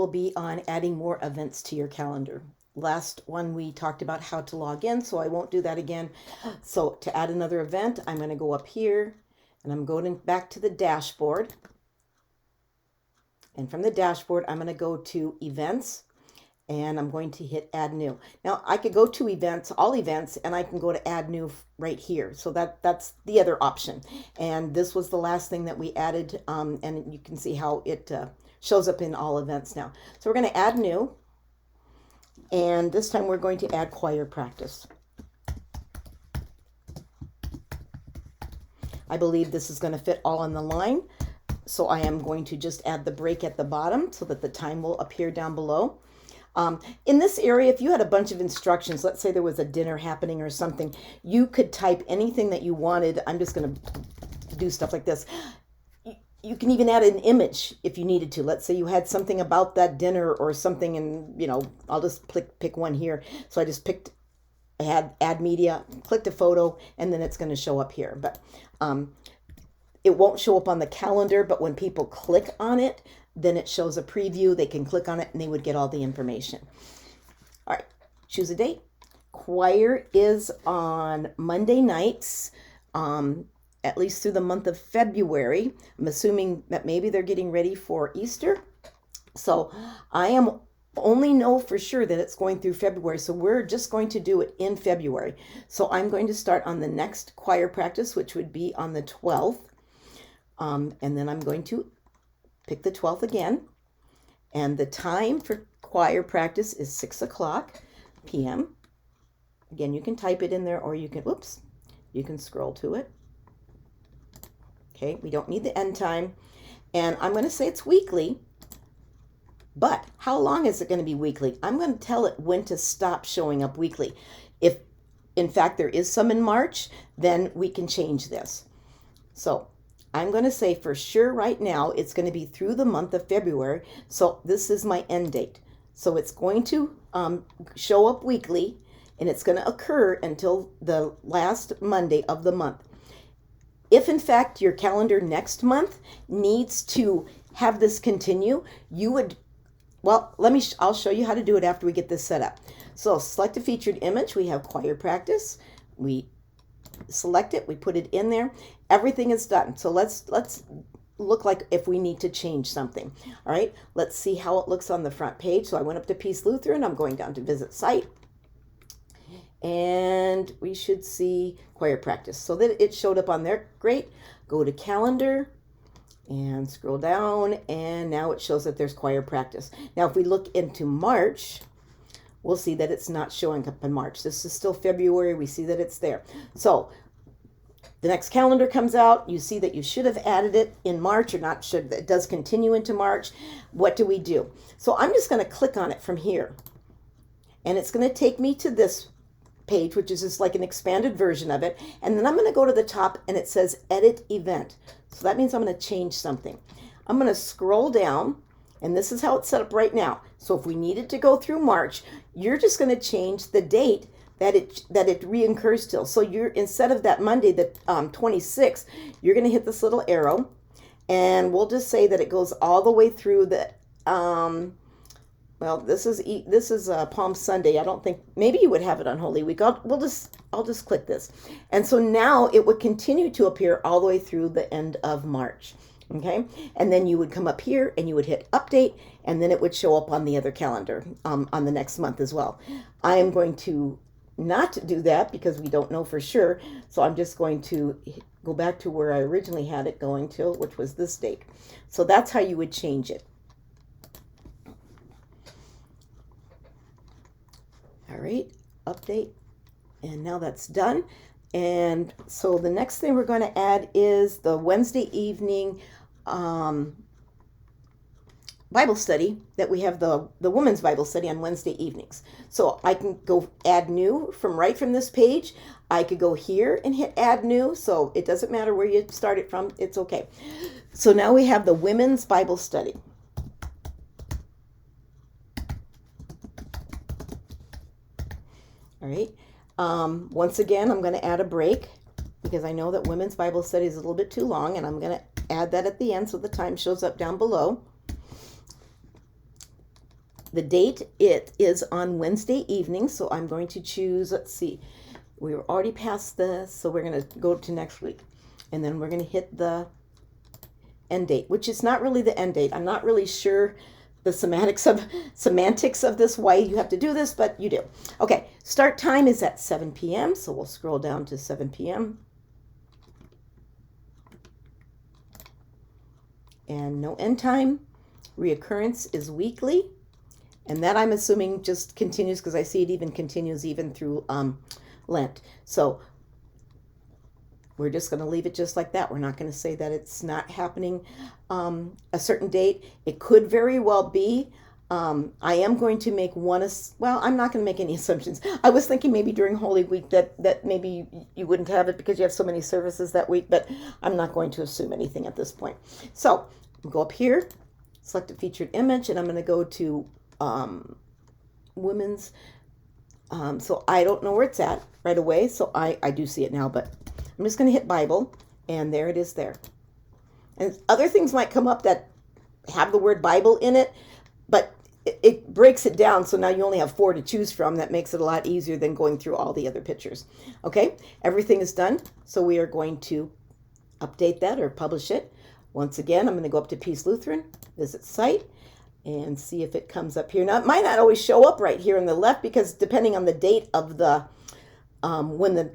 will be on adding more events to your calendar. Last one we talked about how to log in, so I won't do that again. So to add another event, I'm going to go up here and I'm going back to the dashboard. And from the dashboard, I'm going to go to events and I'm going to hit add new. Now I could go to events, all events, and I can go to add new right here. So that's the other option. And this was the last thing that we added, and you can see how it shows up in all events now. So we're going to add new, and this time we're going to add choir practice. I believe this is going to fit all on the line. So I am going to just add the break at the bottom so that the time will appear down below. In this area, if you had a bunch of instructions, let's say there was a dinner happening or something, you could type anything that you wanted. I'm just going to do stuff like this. You can even add an image if you needed to. Let's say you had something about that dinner or something, and I'll just pick one here. So I just picked add media, clicked a photo, and then it's going to show up here. But it won't show up on the calendar, but when people click on it, then it shows a preview. They can click on it and they would get all the information. All right, choose a date. Choir is on Monday nights, at least through the month of February. I'm assuming that maybe they're getting ready for Easter. So I only know for sure that it's going through February. So we're just going to do it in February. So I'm going to start on the next choir practice, which would be on the 12th. And then I'm going to pick the 12th again. And the time for choir practice is 6:00 p.m. Again, you can type it in there, or you can scroll to it. Okay, we don't need the end time. And I'm going to say it's weekly. But how long is it going to be weekly? I'm going to tell it when to stop showing up weekly. If, in fact, there is some in March, then we can change this. So I'm going to say for sure right now it's going to be through the month of February. So this is my end date. So it's going to show up weekly, and it's going to occur until the last Monday of the month. If in fact your calendar next month needs to have this continue, you would, well, I'll show you how to do it after we get this set up. So select a featured image. We have choir practice. We select it, we put it in there. Everything is done. So let's look like if we need to change something. All right, let's see how it looks on the front page. So I went up to Peace Lutheran. I'm going down to visit site. And we should see choir practice. So that it showed up on there. Great. Go to calendar and scroll down, and now it shows that there's choir practice. Now if we look into March, we'll see that it's not showing up in March. This is still February. We see that it's there. So the next calendar comes out. You see that you should have added it in March, or not should. It does continue into March. What do we do? So I'm just going to click on it from here. And it's going to take me to this page, which is just like an expanded version of it. And then I'm going to go to the top, and it says edit event. So that means I'm going to change something. I'm going to scroll down. And this is how it's set up right now. So if we needed to go through March, you're just going to change the date that it reoccurs till. So you're, instead of that Monday, the 26th, you're going to hit this little arrow, and we'll just say that it goes all the way through the well, this is Palm Sunday. I don't think, maybe you would have it on Holy Week. I'll just click this, and so now it would continue to appear all the way through the end of March. Okay, and then you would come up here and you would hit update, and then it would show up on the other calendar on the next month as well. I am going to not do that because we don't know for sure. So I'm just going to go back to where I originally had it going to, which was this date. So that's how you would change it. All right, update, and now that's done. And so the next thing we're going to add is the Wednesday evening Bible study that we have, the women's Bible study on Wednesday evenings. So I can go add new right from this page. I could go here and hit add new. So it doesn't matter where you start it from. It's okay. So now we have the women's Bible study. All right. Once again, I'm going to add a break because I know that women's Bible study is a little bit too long, and I'm going to add that at the end so the time shows up down below. The date, it is on Wednesday evening, so I'm going to choose, let's see, we were already past this, so we're going to go to next week. And then we're going to hit the end date, which is not really the end date. I'm not really sure the semantics of this, why you have to do this, but you do. Okay, start time is at 7 p.m., so we'll scroll down to 7 p.m. And no end time. Reoccurrence is weekly. And that I'm assuming just continues because I see it even continues even through Lent. So we're just going to leave it just like that. We're not going to say that it's not happening a certain date. It could very well be. I am going to make one, well, I'm not going to make any assumptions. I was thinking maybe during Holy Week that maybe you wouldn't have it because you have so many services that week, but I'm not going to assume anything at this point. So I'll go up here, select a featured image, and I'm going to go to women's. So I don't know where it's at right away, so I do see it now, but I'm just going to hit Bible, and there it is there. And other things might come up that have the word Bible in it, but it breaks it down, so now you only have 4 to choose from. That makes it a lot easier than going through all the other pictures. Okay, everything is done, so we are going to update that or publish it. Once again, I'm going to go up to Peace Lutheran, visit site, and see if it comes up here. Now, it might not always show up right here on the left because depending on the date of the, when the,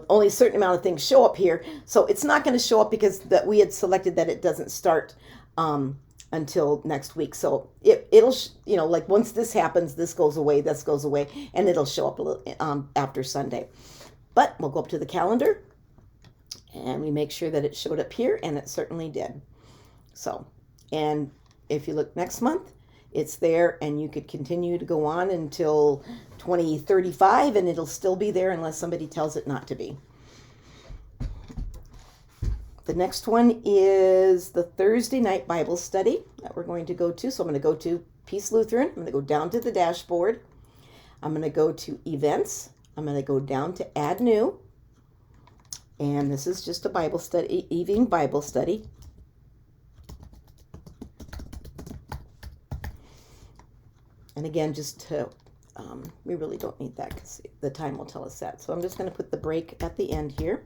only a certain amount of things show up here. So it's not going to show up because that we had selected that it doesn't start until next week. So it'll, like once this happens, this goes away, this goes away, and it'll show up a little after Sunday. But we'll go up to the calendar and we make sure that it showed up here, and it certainly did. So, and if you look next month, it's there, and you could continue to go on until 2035, and it'll still be there unless somebody tells it not to be. The next one is the Thursday night Bible study that we're going to go to. So I'm going to go to Peace Lutheran. I'm going to go down to the dashboard. I'm going to go to events. I'm going to go down to add new. And this is just a Bible study, evening Bible study. And again, just to, we really don't need that because the time will tell us that. So I'm just going to put the break at the end here.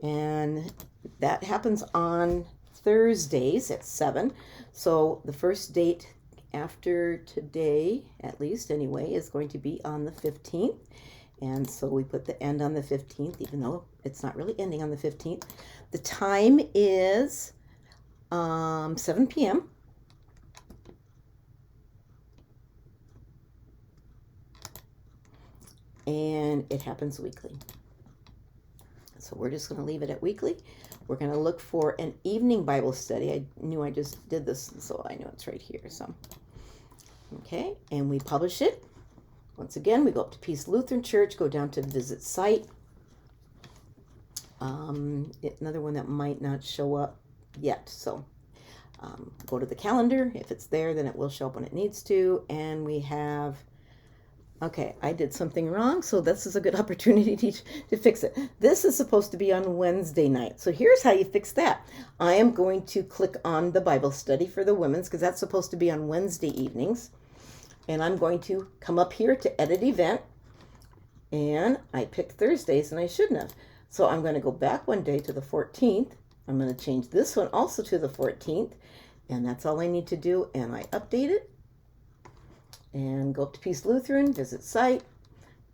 And that happens on Thursdays at 7. So the first date after today, at least anyway, is going to be on the 15th. And so we put the end on the 15th, even though it's not really ending on the 15th. The time is 7 p.m. And it happens weekly. So we're just going to leave it at weekly. We're going to look for an evening Bible study. I knew I just did this, so I know it's right here. So, okay, and we publish it. Once again, we go up to Peace Lutheran Church, go down to visit site. Another one that might not show up yet. So go to the calendar. If it's there, then it will show up when it needs to. And we have, okay, I did something wrong, so this is a good opportunity to fix it. This is supposed to be on Wednesday night. So here's how you fix that. I am going to click on the Bible study for the women's because that's supposed to be on Wednesday evenings. And I'm going to come up here to edit event. And I picked Thursdays and I shouldn't have. So I'm going to go back one day to the 14th. I'm going to change this one also to the 14th. And that's all I need to do. And I update it. And go up to Peace Lutheran, visit site.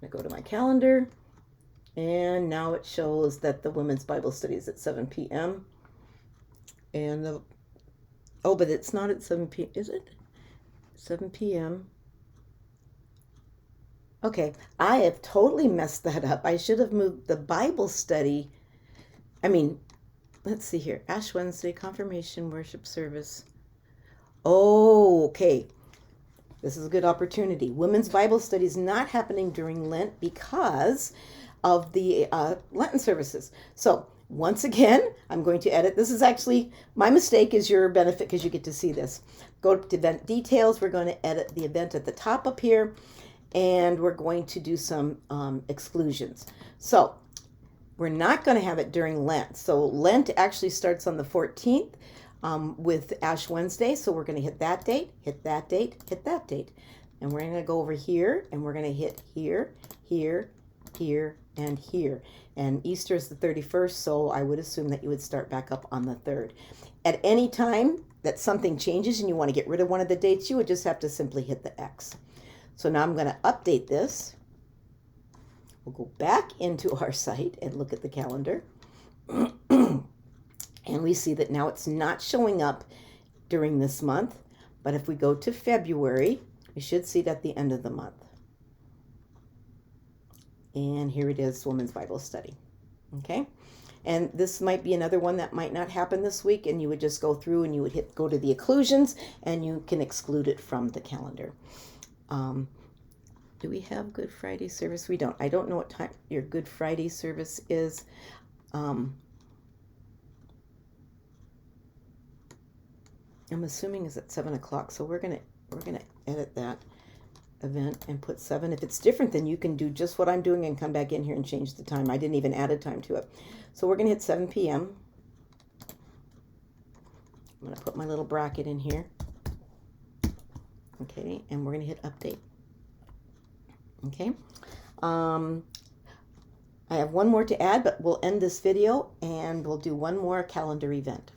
I go to my calendar. And now it shows that the women's Bible study is at 7 p.m. And but it's not at 7 p.m. Is it? 7 p.m. Okay, I have totally messed that up. I should have moved the Bible study. Let's see here. Ash Wednesday, confirmation worship service. Oh, okay. This is a good opportunity. Women's Bible study is not happening during Lent because of the Lenten services. So once again, I'm going to edit. This is actually, my mistake is your benefit because you get to see this. Go to event details. We're going to edit the event at the top up here. And we're going to do some exclusions. So we're not going to have it during Lent. So Lent actually starts on the 14th. with Ash Wednesday. So we're going to hit that date, hit that date, hit that date. And we're going to go over here and we're going to hit here, here, here, and here. And Easter is the 31st, so I would assume that you would start back up on the 3rd. At any time that something changes and you want to get rid of one of the dates, you would just have to simply hit the X. So now I'm going to update this. We'll go back into our site and look at the calendar. And we see that now it's not showing up during this month. But if we go to February, we should see it at the end of the month. And here it is, Women's Bible Study. Okay. And this might be another one that might not happen this week, and you would just go through and you would go to the exclusions and you can exclude it from the calendar. Do we have Good Friday service? We don't. I don't know what time your Good Friday service is. I'm assuming is at 7 o'clock. So we're gonna edit that event and put 7. If it's different, then you can do just what I'm doing and come back in here and change the time. I didn't even add a time to it. So we're gonna hit 7 p.m. I'm gonna put my little bracket in here. Okay, and we're gonna hit update. Okay, I have one more to add, but we'll end this video and we'll do one more calendar event.